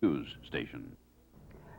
News Station.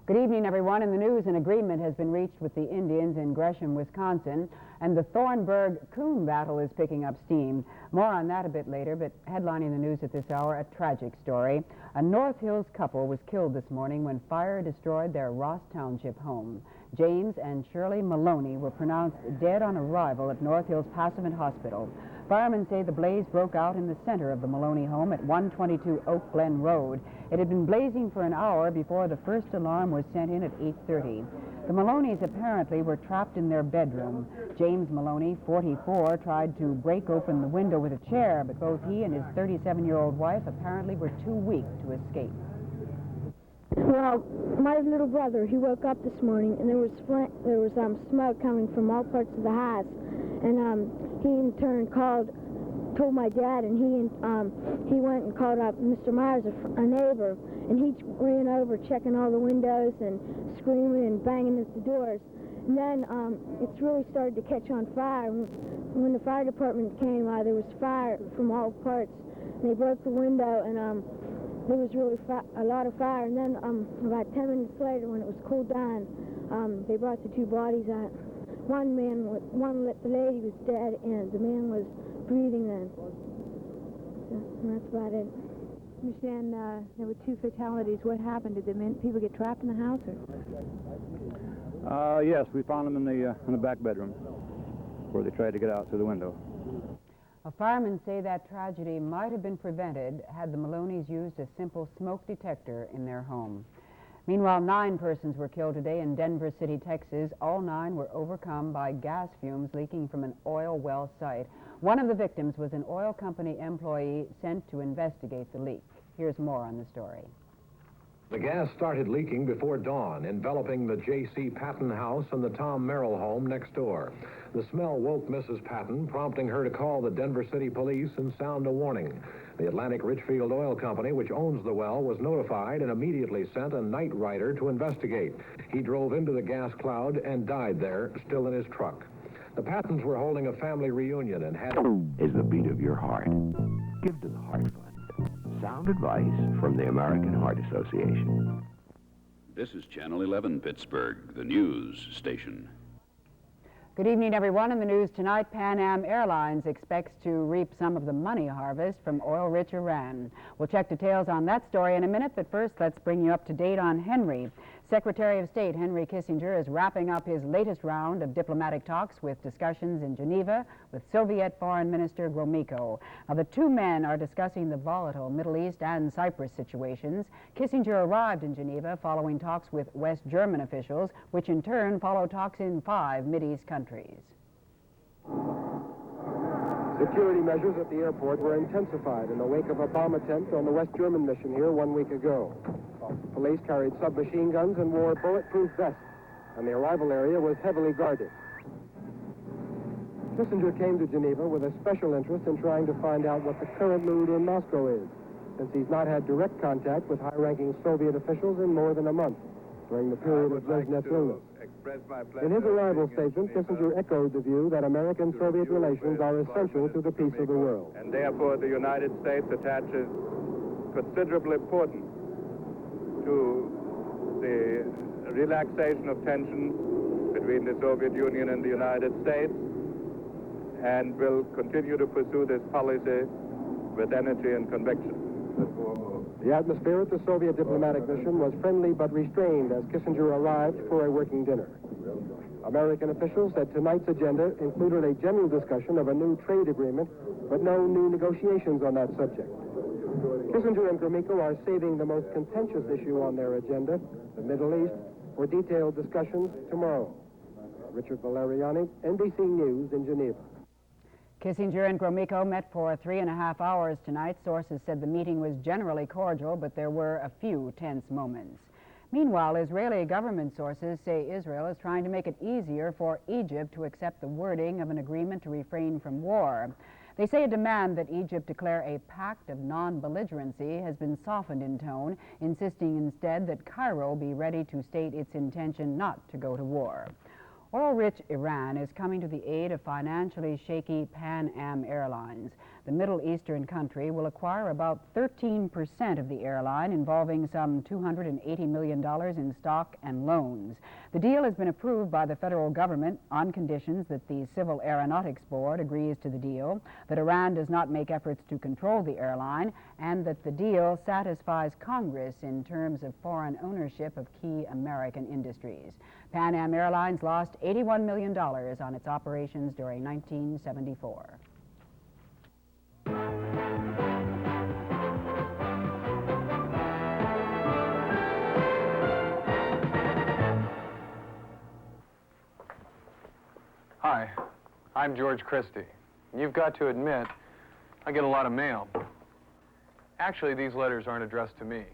Good evening, everyone. In the news, an agreement has been reached with the Indians in Gresham, Wisconsin, and the Thornburg coon battle is picking up steam. More on that a bit later, but headlining the news at this hour, a tragic story. A North Hills couple was killed this morning when fire destroyed their Ross Township home. James and Shirley Maloney were pronounced dead on arrival at North Hills Passivant Hospital. Firemen say the blaze broke out in the center of the Maloney home at 122 Oak Glen Road. It had been blazing for an hour before the first alarm was sent in at 8:30. The Maloneys apparently were trapped in their bedroom. James Maloney, 44, tried to break open the window with a chair, but both he and his 37-year-old wife apparently were too weak to escape. Well, my little brother, he woke up this morning and there was smoke coming from all parts of the house, and he in turn told my dad, and he went and called up Mr. Myers, a neighbor, and he ran over checking all the windows and screaming and banging at the doors. And then it's really started to catch on fire. When the fire department came, there was fire from all parts. And they broke the window, and there was really a lot of fire. And then about 10 minutes later, when it was cooled down, they brought the two bodies out. The lady was dead, and the man was breathing then. And that's about it. I understand there were two fatalities. What happened? Did the people get trapped in the house, or? Yes, we found them in the back bedroom where they tried to get out through the window. Firemen say that tragedy might have been prevented had the Maloneys used a simple smoke detector in their home. Meanwhile, 9 persons were killed today in Denver City, Texas. All 9 were overcome by gas fumes leaking from an oil well site. One of the victims was an oil company employee sent to investigate the leak. Here's more on the story. The gas started leaking before dawn, enveloping the J.C. Patton house and the Tom Merrill home next door. The smell woke Mrs. Patton, prompting her to call the Denver City Police and sound a warning. The Atlantic Richfield Oil Company, which owns the well, was notified and immediately sent a night rider to investigate. He drove into the gas cloud and died there, still in his truck. The Pattons were holding a family reunion and had... Is the beat of your heart. Give to the Heart Fund. Sound advice from the American Heart Association. This is Channel 11 Pittsburgh, the news station. Good evening, everyone. In the news tonight, Pan Am Airlines expects to reap some of the money harvest from oil-rich Iran. We'll check details on that story in a minute, but first, let's bring you up to date on Henry. Secretary of State Henry Kissinger is wrapping up his latest round of diplomatic talks with discussions in Geneva with Soviet Foreign Minister Gromyko. Now, the two men are discussing the volatile Middle East and Cyprus situations. Kissinger arrived in Geneva following talks with West German officials, which in turn follow talks in 5 Mideast countries. Security measures at the airport were intensified in the wake of a bomb attempt on the West German mission here 1 week ago. Police carried submachine guns and wore bulletproof vests, and the arrival area was heavily guarded. Kissinger came to Geneva with a special interest in trying to find out what the current mood in Moscow is, since he's not had direct contact with high-ranking Soviet officials in more than a month during the period of Brezhnev's illness. In his arrival statement, Kissinger echoed the view that American-Soviet relations are essential to the peace of the world. And therefore, the United States attaches considerable importance to the relaxation of tensions between the Soviet Union and the United States, and will continue to pursue this policy with energy and conviction. The atmosphere at the Soviet diplomatic mission was friendly but restrained as Kissinger arrived for a working dinner. American officials said tonight's agenda included a general discussion of a new trade agreement, but no new negotiations on that subject. Kissinger and Gromyko are saving the most contentious issue on their agenda, the Middle East, for detailed discussions tomorrow. Richard Valeriani, NBC News in Geneva. Kissinger and Gromyko met for 3.5 hours tonight. Sources said the meeting was generally cordial, but there were a few tense moments. Meanwhile, Israeli government sources say Israel is trying to make it easier for Egypt to accept the wording of an agreement to refrain from war. They say a demand that Egypt declare a pact of non-belligerency has been softened in tone, insisting instead that Cairo be ready to state its intention not to go to war. Oil-rich Iran is coming to the aid of financially shaky Pan Am Airlines. The Middle Eastern country will acquire about 13% of the airline, involving some $280 million in stock and loans. The deal has been approved by the federal government on conditions that the Civil Aeronautics Board agrees to the deal, that Iran does not make efforts to control the airline, and that the deal satisfies Congress in terms of foreign ownership of key American industries. Pan Am Airlines lost $81 million on its operations during 1974. Hi, I'm George Christie. You've got to admit, I get a lot of mail. Actually, these letters aren't addressed to me.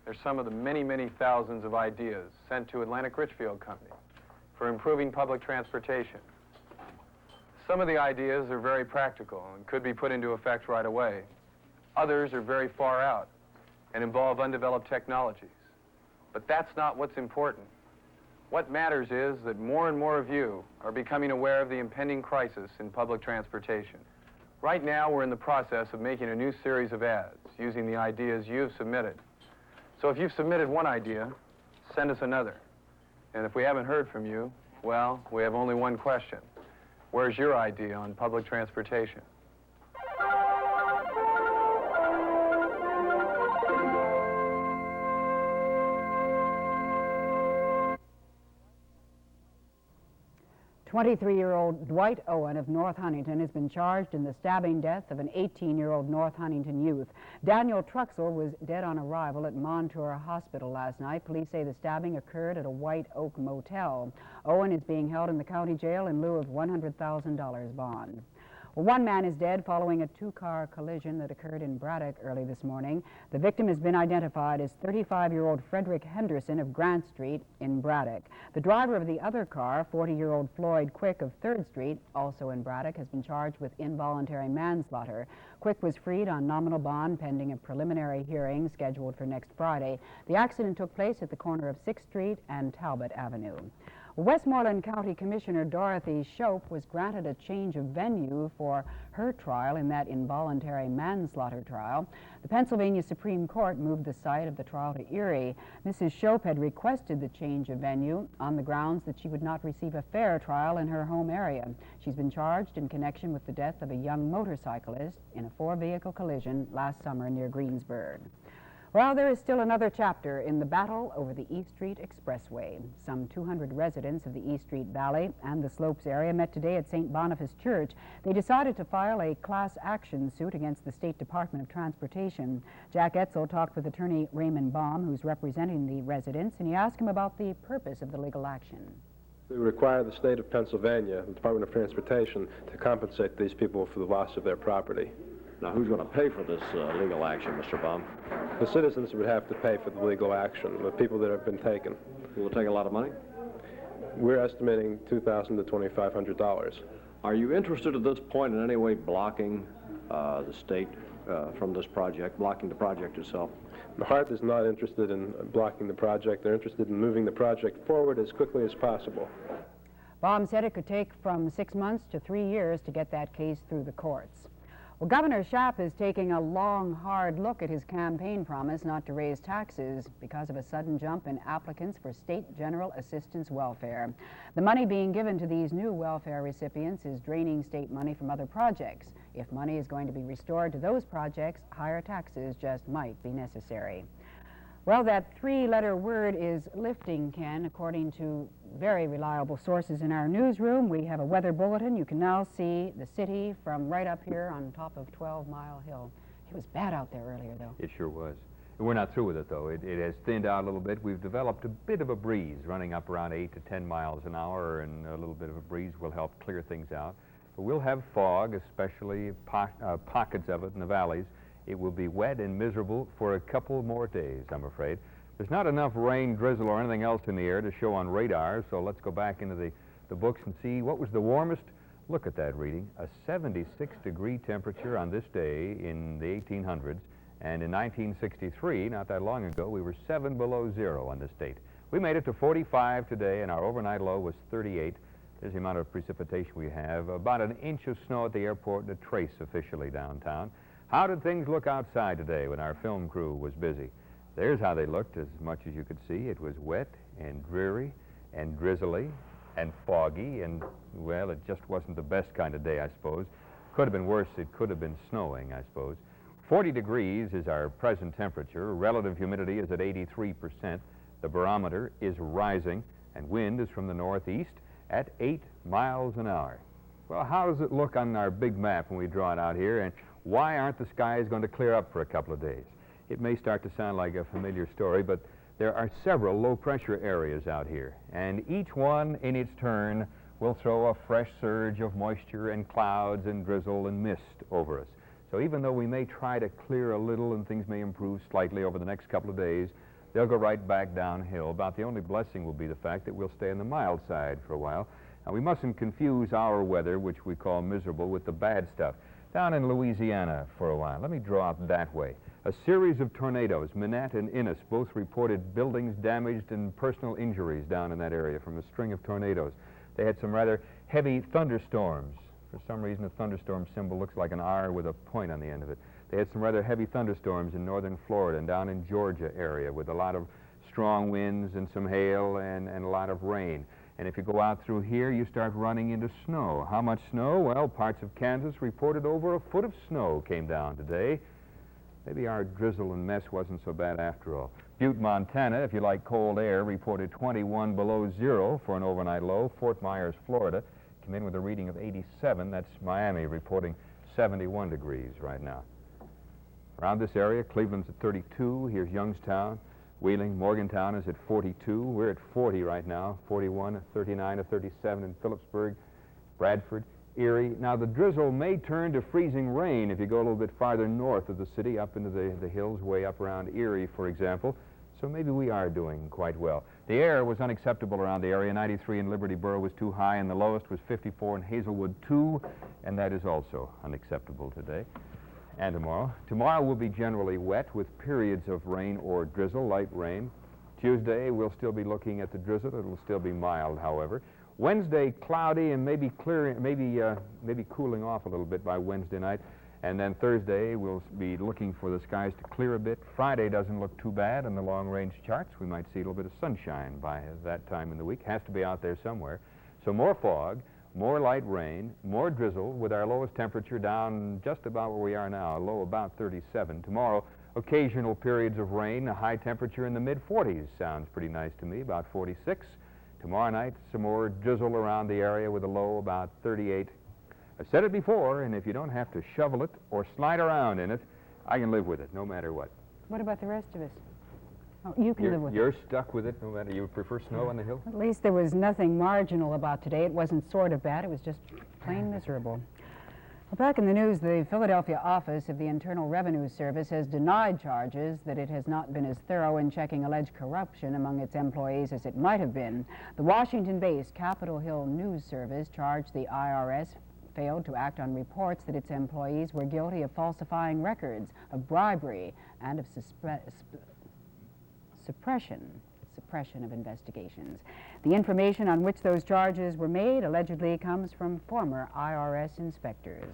They're some of the many, many thousands of ideas sent to Atlantic Richfield Company for improving public transportation. Some of the ideas are very practical and could be put into effect right away. Others are very far out and involve undeveloped technologies. But that's not what's important. What matters is that more and more of you are becoming aware of the impending crisis in public transportation. Right now, we're in the process of making a new series of ads using the ideas you've submitted. So if you've submitted one idea, send us another. And if we haven't heard from you, well, we have only one question. Where's your idea on public transportation? "23-year-old Dwight Owen of North Huntington has been charged in the stabbing death of an 18-year-old North Huntington youth. Daniel Truxell was dead on arrival at Montour Hospital last night. Police say the stabbing occurred at a White Oak motel. Owen is being held in the county jail in lieu of $100,000 bond. Well, one man is dead following a two-car collision that occurred in Braddock early this morning. The victim has been identified as 35-year-old Frederick Henderson of Grant Street in Braddock. The driver of the other car, 40-year-old Floyd Quick of 3rd Street, also in Braddock, has been charged with involuntary manslaughter. Quick was freed on nominal bond pending a preliminary hearing scheduled for next Friday. The accident took place at the corner of 6th Street and Talbot Avenue. Westmoreland County Commissioner Dorothy Shope was granted a change of venue for her trial in that involuntary manslaughter trial. The Pennsylvania Supreme Court moved the site of the trial to Erie. Mrs. Shope had requested the change of venue on the grounds that she would not receive a fair trial in her home area. She's been charged in connection with the death of a young motorcyclist in a four-vehicle collision last summer near Greensburg. Well, there is still another chapter in the battle over the East Street Expressway. Some 200 residents of the East Street Valley and the Slopes area met today at St. Boniface Church. They decided to file a class action suit against the State Department of Transportation. Jack Etzel talked with attorney Raymond Baum, who's representing the residents, and he asked him about the purpose of the legal action. We require the state of Pennsylvania, the Department of Transportation, to compensate these people for the loss of their property. Now, who's going to pay for this legal action, Mr. Baum? The citizens would have to pay for the legal action, the people that have been taken. Will it take a lot of money? We're estimating $2,000 to $2,500. Are you interested at this point in any way blocking the state from this project, blocking the project itself? The Heart is not interested in blocking the project. They're interested in moving the project forward as quickly as possible. Baum said it could take from 6 months to 3 years to get that case through the courts. Well, Governor Schaap is taking a long, hard look at his campaign promise not to raise taxes because of a sudden jump in applicants for state general assistance welfare. The money being given to these new welfare recipients is draining state money from other projects. If money is going to be restored to those projects, higher taxes just might be necessary. Well, that three-letter word is lifting, Ken, according to very reliable sources in our newsroom. We have a weather bulletin. You can now see the city from right up here on top of 12 Mile Hill. It was bad out there earlier, though. It sure was. And we're not through with it, though. It has thinned out a little bit. We've developed a bit of a breeze running up around 8 to 10 miles an hour, and a little bit of a breeze will help clear things out. But we'll have fog, especially pockets of it in the valleys. It will be wet and miserable for a couple more days, I'm afraid. There's not enough rain, drizzle, or anything else in the air to show on radar, so let's go back into the books and see what was the warmest. Look at that reading, a 76-degree temperature on this day in the 1800s, and in 1963, not that long ago, we were 7 below zero on this date. We made it to 45 today, and our overnight low was 38. There's the amount of precipitation we have. About an inch of snow at the airport and a trace officially downtown. How did things look outside today when our film crew was busy? There's how they looked as much as you could see. It was wet and dreary and drizzly and foggy and, well, it just wasn't the best kind of day, I suppose. Could have been worse. It could have been snowing, I suppose. 40 degrees is our present temperature. Relative humidity is at 83%. The barometer is rising, and wind is from the northeast at 8 miles an hour. Well, how does it look on our big map when we draw it out here, and why aren't the skies going to clear up for a couple of days? It may start to sound like a familiar story, but there are several low-pressure areas out here, and each one in its turn will throw a fresh surge of moisture and clouds and drizzle and mist over us. So even though we may try to clear a little and things may improve slightly over the next couple of days, they'll go right back downhill. About the only blessing will be the fact that we'll stay on the mild side for a while. Now, we mustn't confuse our weather, which we call miserable, with the bad stuff. Down in Louisiana for a while, let me draw it that way. A series of tornadoes, Minette and Innis, both reported buildings damaged and personal injuries down in that area from a string of tornadoes. They had some rather heavy thunderstorms. For some reason, a thunderstorm symbol looks like an R with a point on the end of it. They had some rather heavy thunderstorms in northern Florida and down in Georgia area with a lot of strong winds and some hail and a lot of rain. And if you go out through here, you start running into snow. How much snow? Well, parts of Kansas reported over a foot of snow came down today. Maybe our drizzle and mess wasn't so bad after all. Butte, Montana, if you like cold air, reported 21 below zero for an overnight low. Fort Myers, Florida, came in with a reading of 87. That's Miami reporting 71 degrees right now. Around this area, Cleveland's at 32. Here's Youngstown. Wheeling, Morgantown is at 42. We're at 40 right now. 41, 39, 37 in Phillipsburg, Bradford, Erie. Now, the drizzle may turn to freezing rain if you go a little bit farther north of the city, up into the hills, way up around Erie, for example. So maybe we are doing quite well. The air was unacceptable around the area. 93 in Liberty Borough was too high, and the lowest was 54 in Hazelwood, 2, and that is also unacceptable today and tomorrow. Tomorrow will be generally wet with periods of rain or drizzle, light rain. Tuesday, we'll still be looking at the drizzle. It'll still be mild, however. Wednesday, cloudy and maybe clear, maybe cooling off a little bit by Wednesday night. And then Thursday, we'll be looking for the skies to clear a bit. Friday doesn't look too bad on the long-range charts. We might see a little bit of sunshine by that time in the week. Has to be out there somewhere. So more fog, more light rain, more drizzle, with our lowest temperature down just about where we are now, a low about 37. Tomorrow, occasional periods of rain, a high temperature in the mid-40s. Sounds pretty nice to me, about 46. Tomorrow night, some more drizzle around the area with a low about 38. I've said it before, and if you don't have to shovel it or slide around in it, I can live with it, no matter what. What about the rest of us? Oh, you can live with it. You're stuck with it, no matter. You prefer snow on the hill? At least there was nothing marginal about today. It wasn't sort of bad. It was just plain miserable. Well, back in the news, the Philadelphia office of the Internal Revenue Service has denied charges that it has not been as thorough in checking alleged corruption among its employees as it might have been. The Washington-based Capitol Hill News Service charged the IRS failed to act on reports that its employees were guilty of falsifying records, of bribery, and of suppression of investigations. The information on which those charges were made allegedly comes from former IRS inspectors.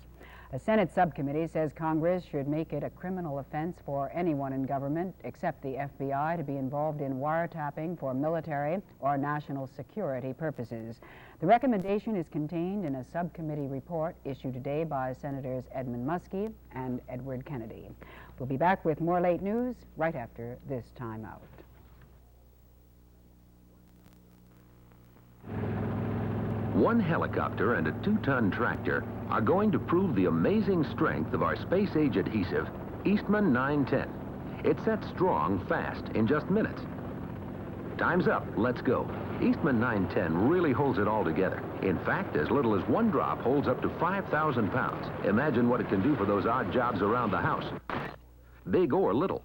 A Senate subcommittee says Congress should make it a criminal offense for anyone in government except the FBI to be involved in wiretapping for military or national security purposes. The recommendation is contained in a subcommittee report issued today by Senators Edmund Muskie and Edward Kennedy. We'll be back with more late news right after this time out. One helicopter and a 2-ton tractor are going to prove the amazing strength of our space-age adhesive, Eastman 910. It sets strong, fast, in just minutes. Time's up. Let's go. Eastman 910 really holds it all together. In fact, as little as 1 drop holds up to 5,000 pounds. Imagine what it can do for those odd jobs around the house. Big or little.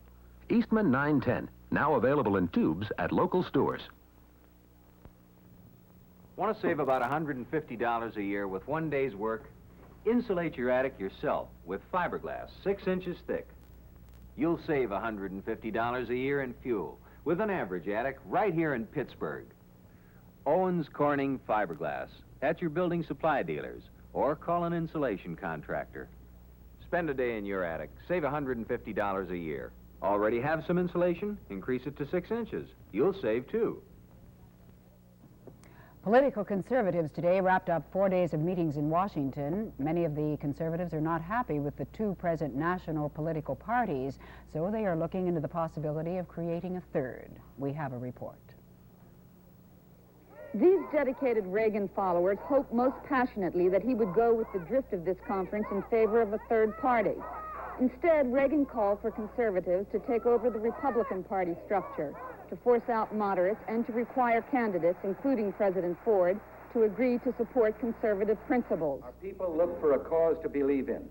Eastman 910, now available in tubes at local stores. Want to save about $150 a year with 1 day's work? Insulate your attic yourself with fiberglass 6 inches thick. You'll save $150 a year in fuel with an average attic right here in Pittsburgh. Owens Corning Fiberglass. at your building supply dealers, or call an insulation contractor. Spend a day in your attic. Save $150 a year. Already have some insulation? Increase it to 6 inches. You'll save too. Political conservatives today wrapped up 4 days of meetings in Washington. Many of the conservatives are not happy with the two present national political parties, so they are looking into the possibility of creating a third. We have a report. These dedicated Reagan followers hope most passionately that he would go with the drift of this conference in favor of a third party. Instead, Reagan called for conservatives to take over the Republican Party structure, to force out moderates, and to require candidates, including President Ford, to agree to support conservative principles. Our people look for a cause to believe in.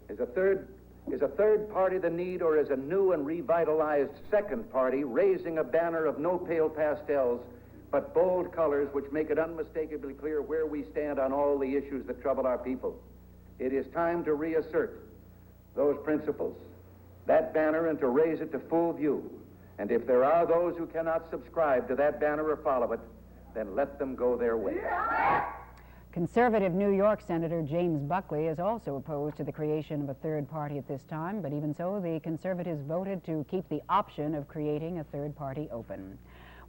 Is a third party the need, or is a new and revitalized second party raising a banner of no pale pastels, but bold colors which make it unmistakably clear where we stand on all the issues that trouble our people? It is time to reassert those principles, that banner, and to raise it to full view. And if there are those who cannot subscribe to that banner or follow it, then let them go their way. Conservative New York Senator James Buckley is also opposed to the creation of a third party at this time, but even so, the conservatives voted to keep the option of creating a third party open.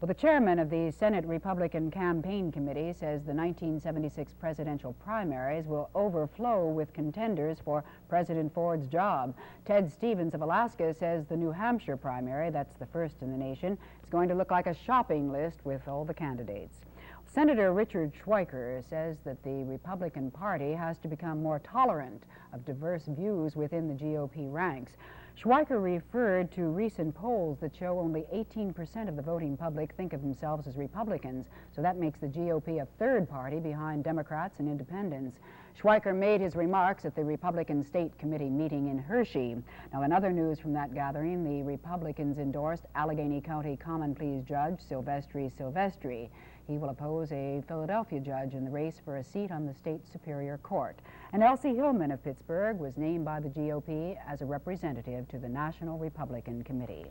Well, the chairman of the Senate Republican Campaign Committee says the 1976 presidential primaries will overflow with contenders for President Ford's job. Ted Stevens of Alaska says the New Hampshire primary, that's the first in the nation, is going to look like a shopping list with all the candidates. Senator Richard Schweiker says that the Republican Party has to become more tolerant of diverse views within the GOP ranks. Schweiker referred to recent polls that show only 18% of the voting public think of themselves as Republicans, so that makes the GOP a third party behind Democrats and independents. Schweiker made his remarks at the Republican State Committee meeting in Hershey. Now, in other news from that gathering, the Republicans endorsed Allegheny County Common Pleas Judge Silvestri Silvestri. He will oppose a Philadelphia judge in the race for a seat on the state Superior Court. And Elsie Hillman of Pittsburgh was named by the GOP as a representative to the National Republican Committee.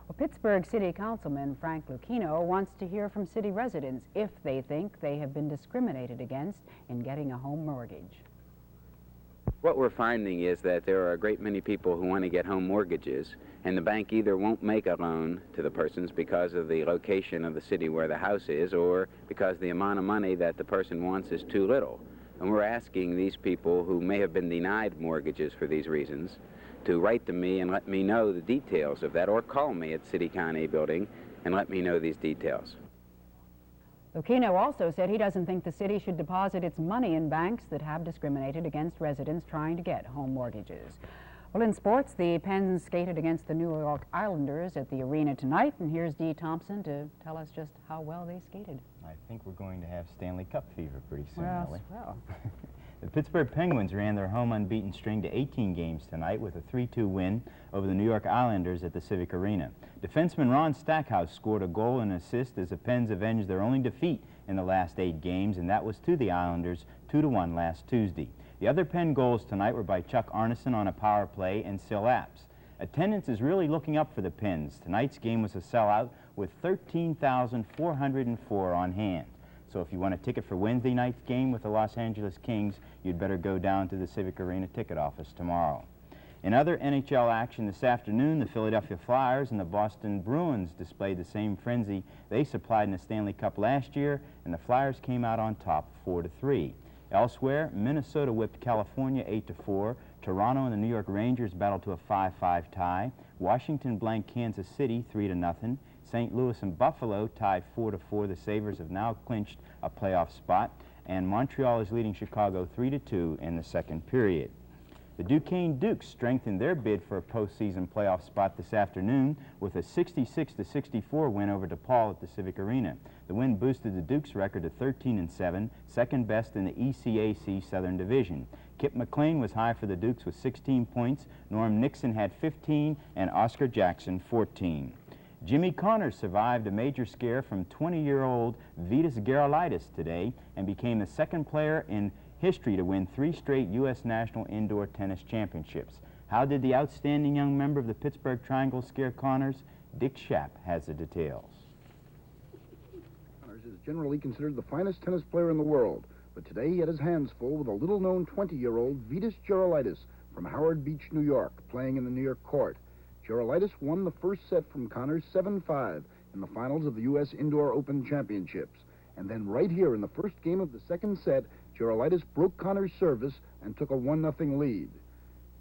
Well, Pittsburgh City Councilman Frank Lucchino wants to hear from city residents if they think they have been discriminated against in getting a home mortgage. What we're finding is that there are a great many people who want to get home mortgages, and the bank either won't make a loan to the persons because of the location of the city where the house is, or because the amount of money that the person wants is too little. And we're asking these people who may have been denied mortgages for these reasons to write to me and let me know the details of that, or call me at City County Building and let me know these details. Lucchino also said he doesn't think the city should deposit its money in banks that have discriminated against residents trying to get home mortgages. Well, in sports, the Pens skated against the New York Islanders at the arena tonight, and here's Dee Thompson to tell us just how well they skated. I think we're going to have Stanley Cup fever pretty soon, Well, Ellie. well. The Pittsburgh Penguins ran their home unbeaten string to 18 games tonight with a 3-2 win over the New York Islanders at the Civic Arena. Defenseman Ron Stackhouse scored a goal and an assist as the Pens avenged their only defeat in the last 8 games, and that was to the Islanders 2-1 last Tuesday. The other Penn goals tonight were by Chuck Arneson on a power play and Sil Apps. Attendance is really looking up for the Pens. Tonight's game was a sellout with 13,404 on hand. So if you want a ticket for Wednesday night's game with the Los Angeles Kings, you'd better go down to the Civic Arena ticket office tomorrow. In other NHL action this afternoon, the Philadelphia Flyers and the Boston Bruins displayed the same frenzy they supplied in the Stanley Cup last year, and the Flyers came out on top 4-3. Elsewhere, Minnesota whipped California 8-4. Toronto and the New York Rangers battled to a 5-5 tie. Washington blanked Kansas City 3-0. St. Louis and Buffalo tied 4-4. The Sabres have now clinched a playoff spot, and Montreal is leading Chicago 3-2 in the second period. The Duquesne Dukes strengthened their bid for a postseason playoff spot this afternoon with a 66-64 win over DePaul at the Civic Arena. The win boosted the Dukes' record to 13-7, second best in the ECAC Southern Division. Kip McLean was high for the Dukes with 16 points, Norm Nixon had 15, and Oscar Jackson 14. Jimmy Connors survived a major scare from 20-year-old Vitas Gerulaitis today and became the second player in history to win 3 straight U.S. National Indoor Tennis Championships. How did the outstanding young member of the Pittsburgh Triangle scare Connors? Dick Schaap has the details. Connors is generally considered the finest tennis player in the world, but today he had his hands full with a little-known 20-year-old Vitas Gerulaitis from Howard Beach, New York, playing in the New York court. Gerulaitis won the first set from Connors 7-5 in the finals of the U.S. Indoor Open Championships. And then right here in the first game of the second set, Gerulaitis broke Connors' service and took a 1-0 lead.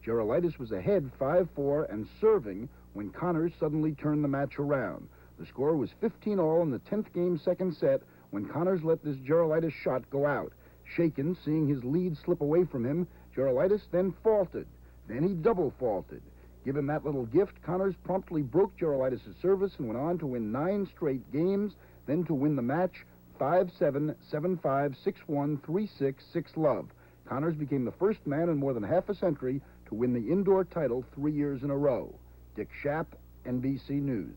Gerulaitis was ahead 5-4 and serving when Connors suddenly turned the match around. The score was 15-all in the 10th game second set when Connors let this Gerulaitis shot go out. Shaken, seeing his lead slip away from him, Gerulaitis then faulted. Then he double faulted. Given that little gift, Connors promptly broke Gerulaitis' service and went on to win 9 straight games, then to win the match 5-7, 7-5, 6-1, 3-6, 6-love. Connors became the first man in more than half a century to win the indoor title 3 years in a row. Dick Schaap, NBC News.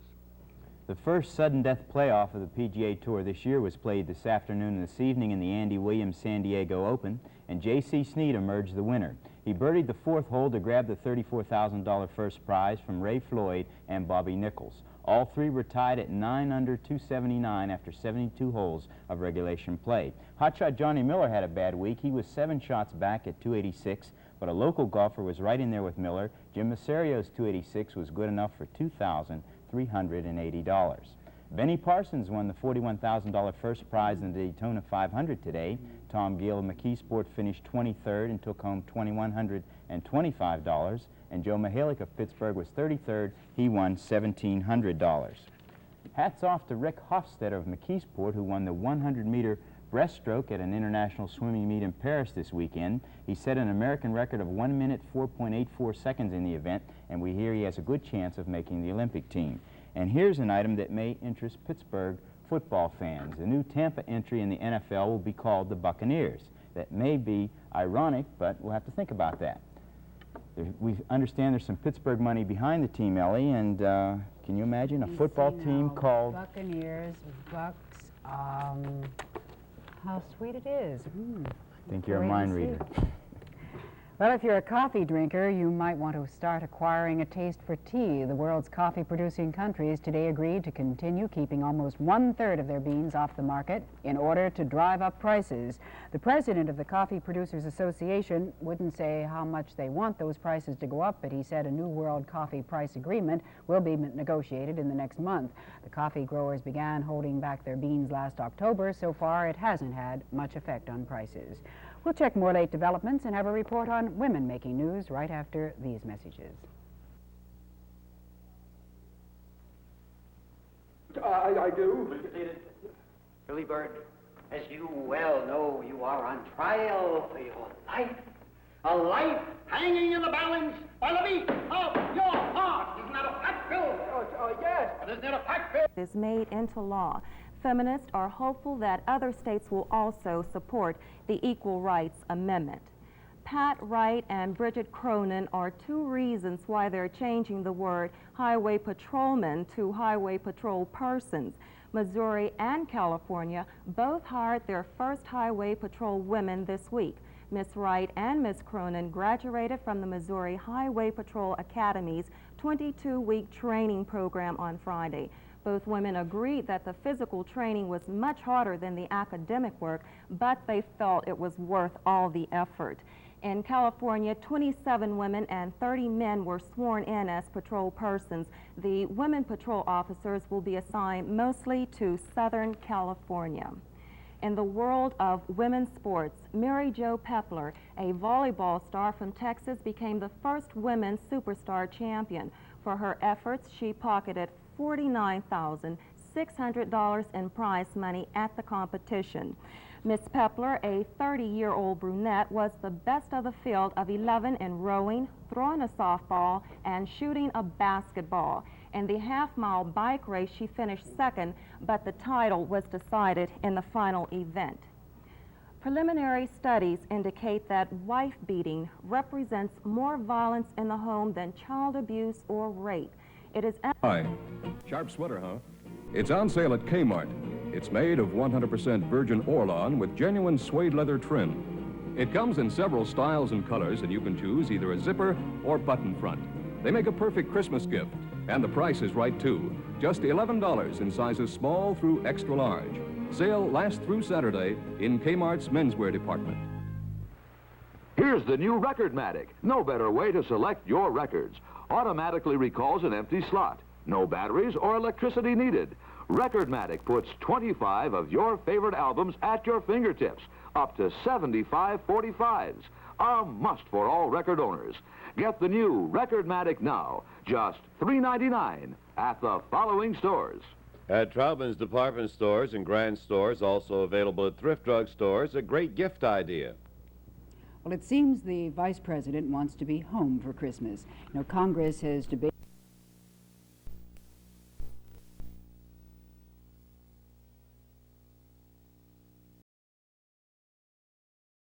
The first sudden death playoff of the PGA Tour this year was played this afternoon and this evening in the Andy Williams San Diego Open, and J.C. Snead emerged the winner. He birdied the 4th hole to grab the $34,000 first prize from Ray Floyd and Bobby Nichols. All three were tied at 9 under 279 after 72 holes of regulation play. Hotshot Johnny Miller had a bad week. He was 7 shots back at 286, but a local golfer was right in there with Miller. Jim Masario's 286 was good enough for $2,380. Benny Parsons won the $41,000 first prize in the Daytona 500 today. Tom Gill of McKeesport finished 23rd and took home $2,125. And Joe Mihalik of Pittsburgh was 33rd. He won $1,700. Hats off to Rick Hofstetter of McKeesport, who won the 100-meter breaststroke at an international swimming meet in Paris this weekend. He set an American record of 1 minute 4.84 seconds in the event, and we hear he has a good chance of making the Olympic team. And here's an item that may interest Pittsburgh football fans. The new Tampa entry in the NFL will be called the Buccaneers. That may be ironic, but we'll have to think about that. We understand there's some Pittsburgh money behind the team, Ellie, and can you imagine a football team called Buccaneers, Bucks? How sweet it is. I think you're a mind reader. Well, if you're a coffee drinker, you might want to start acquiring a taste for tea. The world's coffee-producing countries today agreed to continue keeping almost 1/3 of their beans off the market in order to drive up prices. The president of the Coffee Producers Association wouldn't say how much they want those prices to go up, but he said a new world coffee price agreement will be negotiated in the next month. The coffee growers began holding back their beans last October. So far, it hasn't had much effect on prices. We'll check more late developments and have a report on women making news right after these messages. I do. Billy Bird, as you well know, you are on trial for your life. A life hanging in the balance by the beat of your heart. Isn't that a fact, Bill? Yes. But isn't it a fact, Bill? Is made into law. Feminists are hopeful that other states will also support the Equal Rights Amendment. Pat Wright and Bridget Cronin are 2 reasons why they're changing the word highway patrolman to highway patrol persons. Missouri and California both hired their first highway patrol women this week. Miss Wright and Miss Cronin graduated from the Missouri Highway Patrol Academy's 22-week training program on Friday. Both women agreed that the physical training was much harder than the academic work, but they felt it was worth all the effort. In California, 27 women and 30 men were sworn in as patrol persons. The women patrol officers will be assigned mostly to Southern California. In the world of women's sports, Mary Jo Pepler, a volleyball star from Texas, became the first women's superstar champion. For her efforts, she pocketed $49,600 in prize money at the competition. Miss Pepler, a 30-year-old brunette, was the best of the field of 11 in rowing, throwing a softball, and shooting a basketball. In the half-mile bike race, she finished second, but the title was decided in the final event. Preliminary studies indicate that wife-beating represents more violence in the home than child abuse or rape. It is... Hi. Sharp sweater, huh? It's on sale at Kmart. It's made of 100% virgin Orlon with genuine suede leather trim. It comes in several styles and colors, and you can choose either a zipper or button front. They make a perfect Christmas gift, and the price is right, too. Just $11 in sizes small through extra large. Sale lasts through Saturday in Kmart's menswear department. Here's the new Recordmatic. No better way to select your records. Automatically recalls an empty slot. No batteries or electricity needed. Recordmatic puts 25 of your favorite albums at your fingertips, up to 75 45s. A must for all record owners. Get the new Recordmatic now, just $3.99 at the following stores. At Troutman's department stores and grand stores, also available at thrift drug stores, a great gift idea. Well, it seems the vice president wants to be home for Christmas. Congress has debated